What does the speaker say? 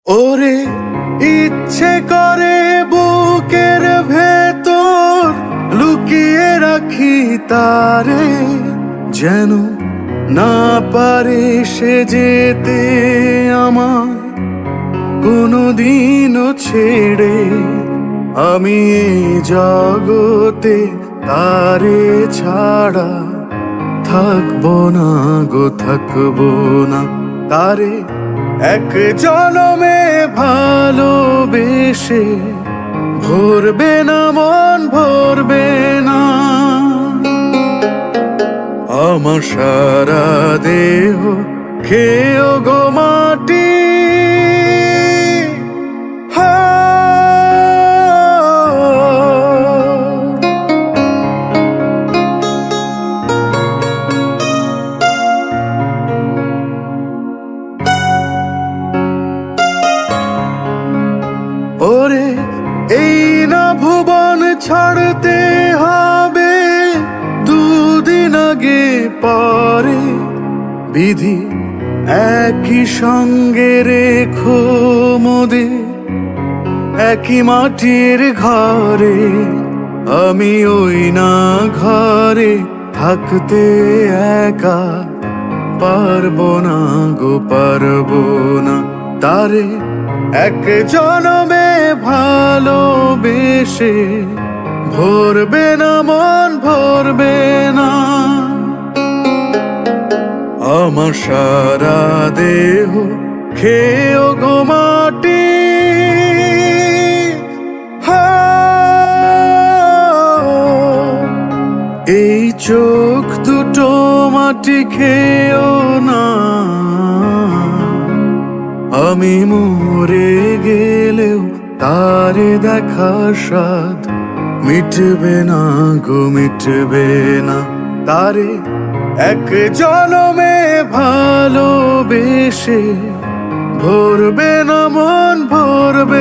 ওরে ইচ্ছে করে বুকের ভেতর লুকিয়ে রাখি তারে, যেন না পারে সে যেতে আমার কোনোদিনও ছেড়ে। আমি এই জগতে তারে ছাড়া থাকবো না গো, থাকবো না। তারে এক জনমে ভালোবেসে ভরবে না মন, ভরবে না। আমার সারা দেহ খেয়েও গো মাটি, ওরে এই না ভুবন ছাড়তে হবে দুদিন আগে পরে, বিধি একই সঙ্গে রেখো মোদের একই মাটির ঘরে। আমি ওই না ঘরে থাকতে একা পারবো না গো, পারবো না। তারে এক জনমে ভালোবেসে ভরবে না মন, ভরবে না। আমার সারা দেহ খেয়েও গো মাটি, এই চোখ দুটো মাটি খেয়েও না। আমি মরে গেলেও তারে দেখার স্বাদ মিটবে না গো, মিটবে না। তারে এক জনমে ভালোবেসে ভরবে না মন, ভরবে